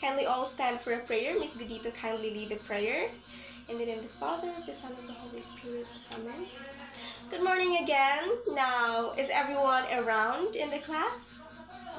Kindly all stand for a prayer. Miss Bedito, kindly lead the prayer. In the name of the Father, of the Son, and of the Holy Spirit. Amen. Good morning again. Now, is everyone around in the class?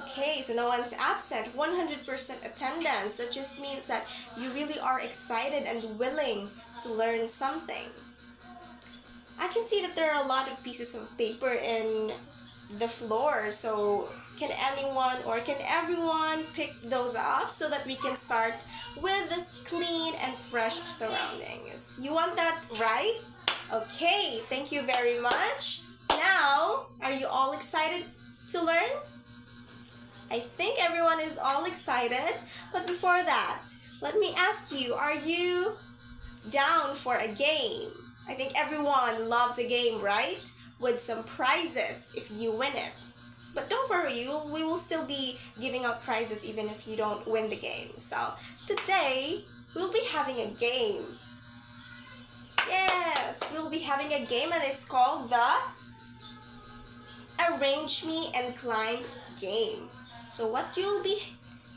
Okay, so no one's absent. 100% attendance. That just means that you really are excited and willing to learn something. I can see that there are a lot of pieces of paper in the floor. So can anyone or can everyone pick those up so that we can start with clean and fresh surroundings? You want that, right? Okay, thank you very much. Now, are you all excited to learn? I think everyone is all excited. But before that, let me ask you, are you down for a game? I think everyone loves a game, right? With some prizes if you win it. But don't worry, we will still be giving out prizes even if you don't win the game. So today, we'll be having a game. Yes, we'll be having a game and it's called the Arrange Me and Climb game. So what you'll be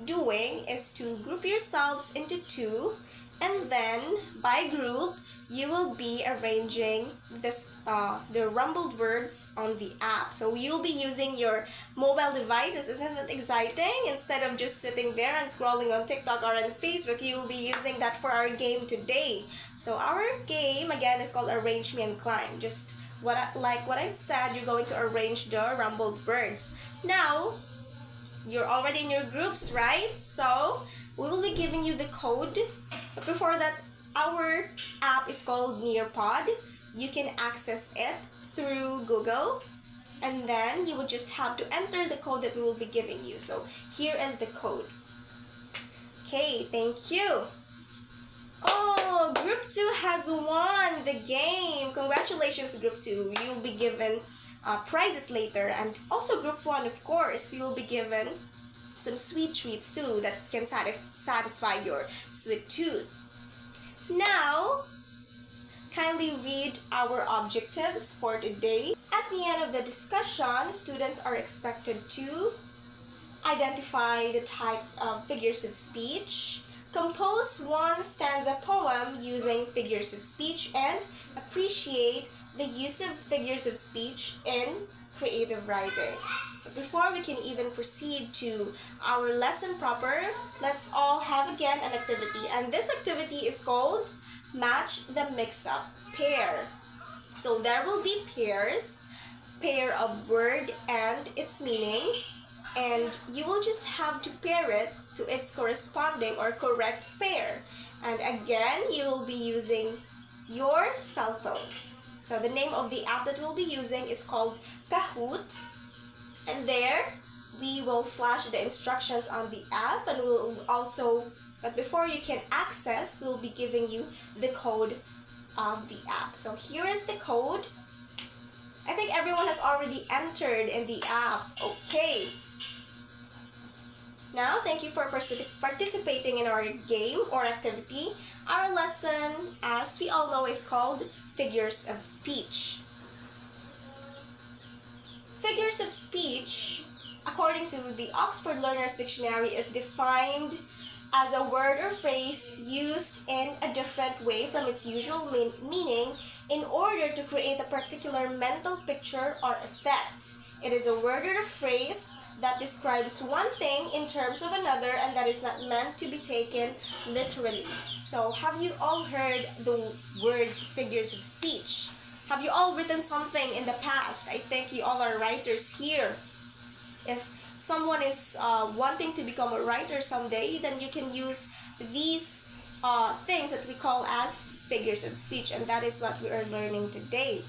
doing is to group yourselves into two, and then by group, you will be arranging the rumbled words on the app. So you'll be using your mobile devices. Isn't that exciting? Instead of just sitting there and scrolling on TikTok or on Facebook, you'll be using that for our game today. So our game, again, is called Arrange Me and Climb. Just like what I've said, you're going to arrange the rumbled words. Now, you're already in your groups, right? So we will be giving you the code. But before that, our app is called Nearpod. You can access it through Google, and then you will just have to enter the code that we will be giving you. So here is the code. Okay, thank you. Oh, Group 2 has won the game. Congratulations, Group 2. You will be given prizes later. And also Group 1, of course, you will be given some sweet treats too that can satisfy your sweet tooth. Now, kindly read our objectives for today. At the end of the discussion, students are expected to identify the types of figures of speech, compose one stanza poem using figures of speech, and appreciate the use of figures of speech in creative writing. But before we can even proceed to our lesson proper, let's all have again an activity. And this activity is called Match the Mix-Up Pair. So there will be pairs, pair of word and its meaning, and you will just have to pair it to its corresponding or correct pair. And again, you will be using your cell phones. So the name of the app that we'll be using is called Kahoot. And there, we will flash the instructions on the app, and we'll also, but before you can access, we'll be giving you the code of the app. So here is the code. I think everyone has already entered in the app. Okay. Now, thank you for participating in our game or activity. Our lesson, as we all know, is called Figures of Speech. Figures of speech, according to the Oxford Learner's Dictionary, is defined as a word or phrase used in a different way from its usual meaning in order to create a particular mental picture or effect. It is a word or a phrase that describes one thing in terms of another and that is not meant to be taken literally. So, have you all heard the words figures of speech? Have you all written something in the past? I think you all are writers here. If someone is wanting to become a writer someday, then you can use these things that we call as figures of speech, and that is what we are learning today.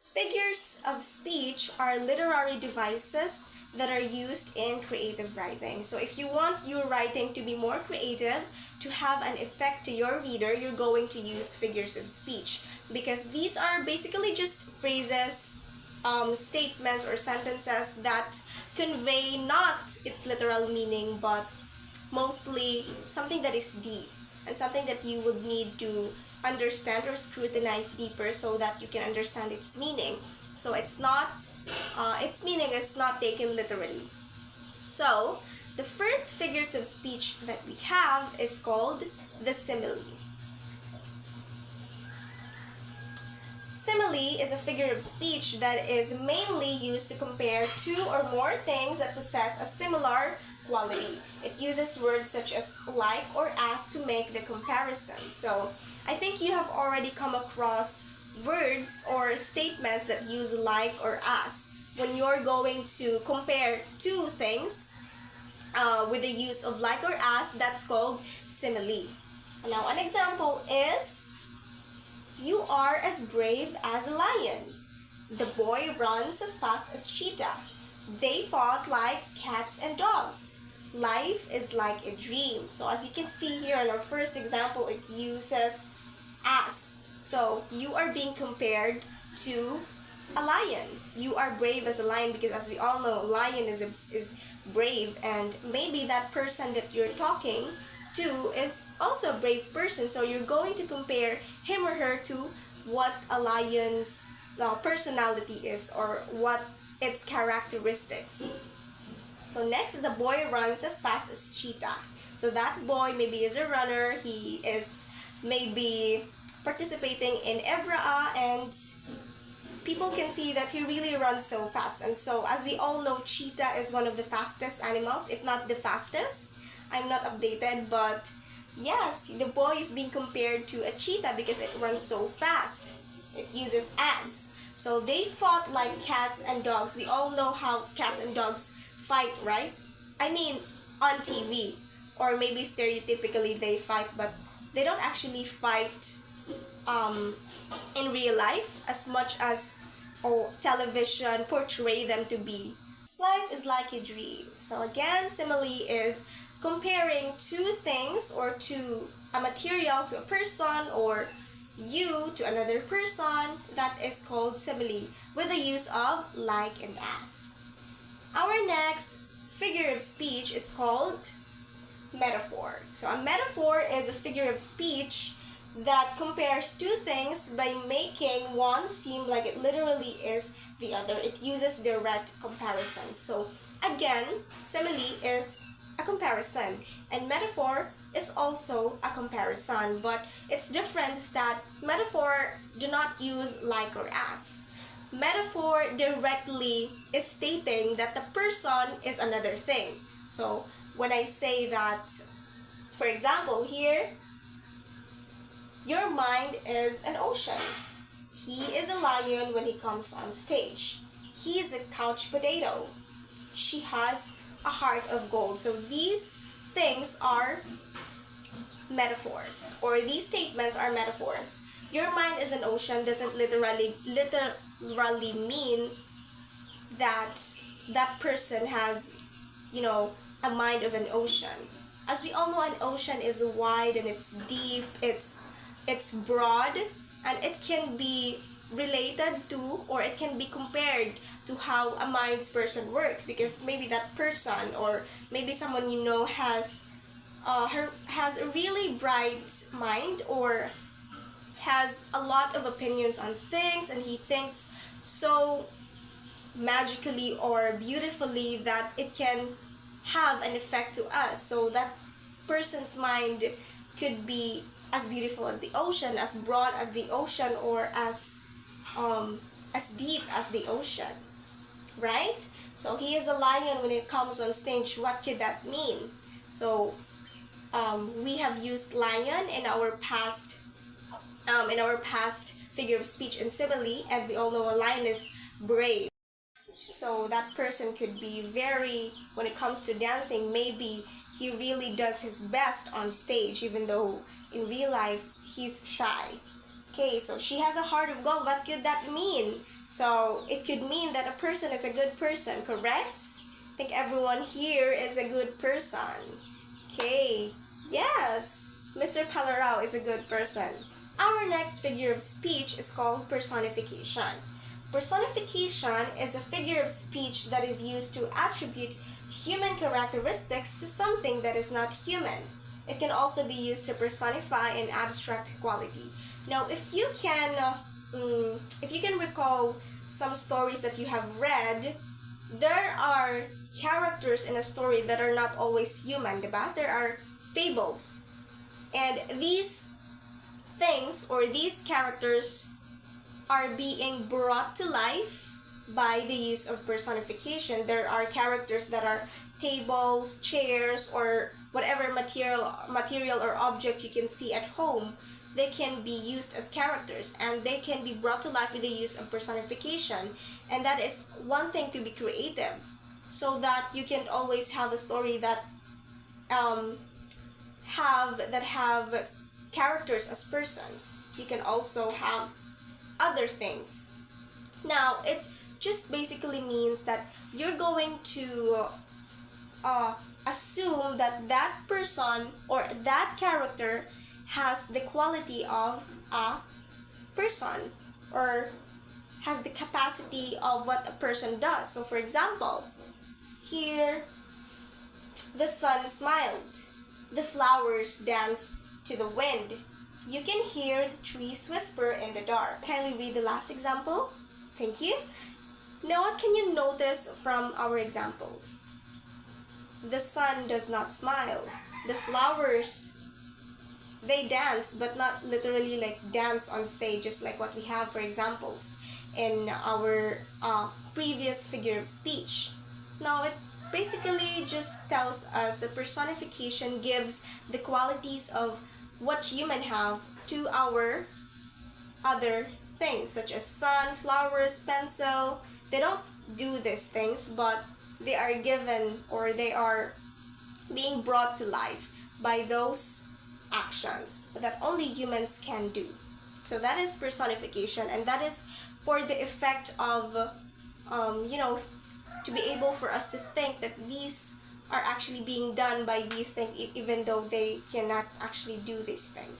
Figures of speech are literary devices that are used in creative writing. So if you want your writing to be more creative, to have an effect to your reader, you're going to use figures of speech, because these are basically just phrases, statements or sentences that convey not its literal meaning, but mostly something that is deep and something that you would need to understand or scrutinize deeper so that you can understand its meaning. So it's not, its meaning is not taken literally. So the first figures of speech that we have is called the simile. Simile is a figure of speech that is mainly used to compare two or more things that possess a similar quality. It uses words such as like or as to make the comparison. So I think you have already come across words or statements that use like or as when you're going to compare two things with the use of like or as. That's called simile. Now an example is, you are as brave as a lion. The boy runs as fast as cheetah. They fought like cats and dogs. Life is like a dream. So as you can see here in our first example, it uses as. So you are being compared to a lion. You are brave as a lion because, as we all know, lion is brave, and maybe that person that you're talking to is also a brave person. So you're going to compare him or her to what a lion's personality is or what its characteristics. So next is, the boy runs as fast as cheetah. So that boy maybe is a runner. He is maybe participating in EVRA, and people can see that he really runs so fast. And so, as we all know, cheetah is one of the fastest animals, if not the fastest. I'm not updated, but yes, the boy is being compared to a cheetah because it runs so fast. It uses as. So they fought like cats and dogs. We all know how cats and dogs fight, right? I mean, on TV, or maybe stereotypically they fight, but they don't actually fight in real life as much as television portray them to be. Life is like a dream. So again, simile is comparing two things or to a material to a person, or you to another person. That is called simile with the use of like and as. Our next figure of speech is called metaphor. So a metaphor is a figure of speech that compares two things by making one seem like it literally is the other. It uses direct comparison. So again, simile is a comparison, and metaphor is also a comparison, but its difference is that metaphor do not use like or as. Metaphor directly is stating that the person is another thing. So when I say that, for example, here, your mind is an ocean. He is a lion when he comes on stage. He is a couch potato. She has a heart of gold. So these things are metaphors, or these statements are metaphors. Your mind is an ocean doesn't literally mean that that person has, a mind of an ocean. As we all know, an ocean is wide and it's deep, it's broad, and it can be related to, or it can be compared to how a mind's person works, because maybe that person or maybe someone has a really bright mind, or has a lot of opinions on things, and he thinks so magically or beautifully that it can have an effect to us. So that person's mind could be as beautiful as the ocean, as broad as the ocean, or as deep as the ocean, right? So he is a lion when it comes on stage. What could that mean? So we have used lion in our past figure of speech in simile, and we all know a lion is brave. So that person could be very, when it comes to dancing, maybe he really does his best on stage, even though in real life he's shy. Okay, so she has a heart of gold. What could that mean? So it could mean that a person is a good person, correct? I think everyone here is a good person. Okay, yes, Mr. Palarao is a good person. Our next figure of speech is called personification. Personification is a figure of speech that is used to attribute human characteristics to something that is not human. It can also be used to personify an abstract quality. Now, if you can recall some stories that you have read, there are characters in a story that are not always human, diba? There are fables. And these things or these characters are being brought to life by the use of personification. There are characters that are tables, chairs, or whatever material or object you can see at home. They can be used as characters and they can be brought to life with the use of personification. And that is one thing to be creative, so that you can always have a story that um, have characters as persons. You can also have other things. Now, it just basically means that you're going to uh, assume that that person or that character has the quality of a person, or has the capacity of what a person does. So, for example, here the sun smiled, the flowers danced to the wind. You can hear the trees whisper in the dark. Kindly read the last example. Thank you. Now, what can you notice from our examples? The sun does not smile. The flowers, they dance, but not literally like dance on stage, just like what we have for examples in our previous figure of speech. Now, it basically just tells us that personification gives the qualities of what human have to our other things, such as sun, flowers, pencil. They don't do these things, but they are given or they are being brought to life by those actions that only humans can do. So that is personification, and that is for the effect of, to be able for us to think that these are actually being done by these things, even though they cannot actually do these things.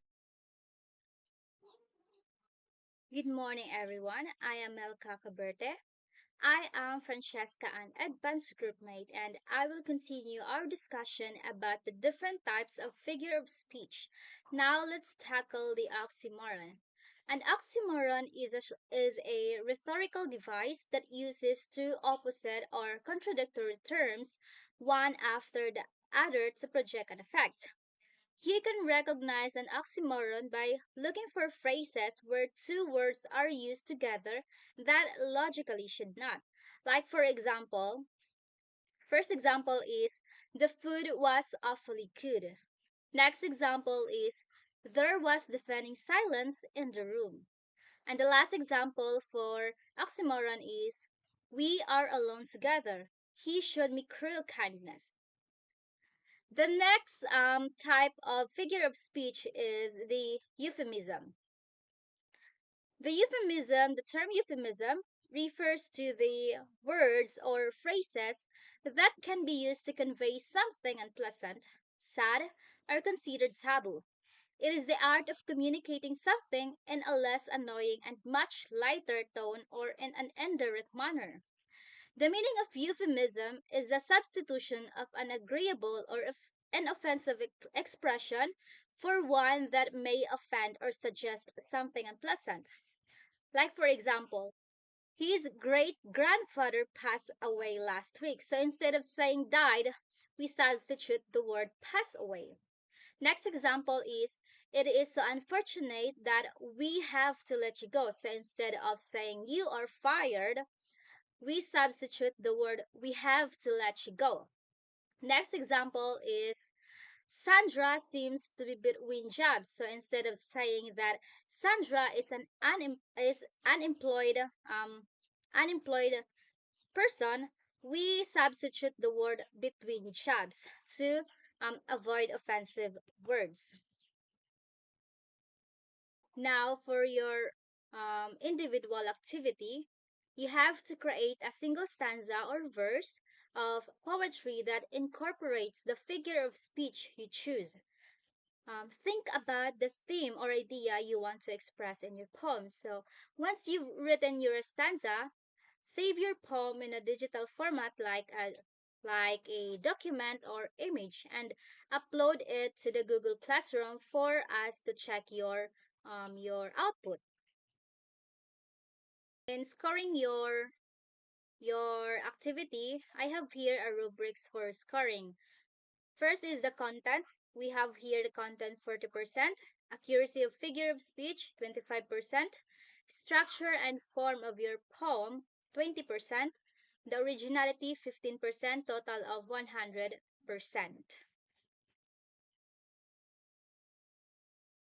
Good morning, everyone. I am Melca Caberte. I am Francheska and Edpan's groupmate, and I will continue our discussion about the different types of figure of speech. Now, let's tackle the oxymoron. An oxymoron is a rhetorical device that uses two opposite or contradictory terms, one after the other, to project an effect. You can recognize an oxymoron by looking for phrases where two words are used together that logically should not. Like, for example, first example is the food was awfully good. Next example is there was deafening silence in the room. And the last example for oxymoron is we are alone together. He showed me cruel kindness. The next type of figure of speech is the euphemism. The term euphemism, refers to the words or phrases that can be used to convey something unpleasant, sad, or considered taboo. It is the art of communicating something in a less annoying and much lighter tone or in an indirect manner. The meaning of euphemism is the substitution of an agreeable or an offensive expression for one that may offend or suggest something unpleasant. Like, for example, his great grandfather passed away last week. So instead of saying died, we substitute the word pass away. Next example is it is so unfortunate that we have to let you go. So instead of saying you are fired, we substitute the word we have to let you go. Next example is Sandra seems to be between jobs. So instead of saying that Sandra is an unemployed person, we substitute the word between jobs to avoid offensive words. Now, for your individual activity, you have to create a single stanza or verse of poetry that incorporates the figure of speech you choose. Think about the theme or idea you want to express in your poem. So, once you've written your stanza, save your poem in a digital format like a document or image and upload it to the Google Classroom for us to check your output. In scoring your your activity, I have here a rubrics for scoring. First is the content. We have here the content 40%, accuracy of figure of speech 25%, structure and form of your poem 20%, the originality 15%, total of 100%.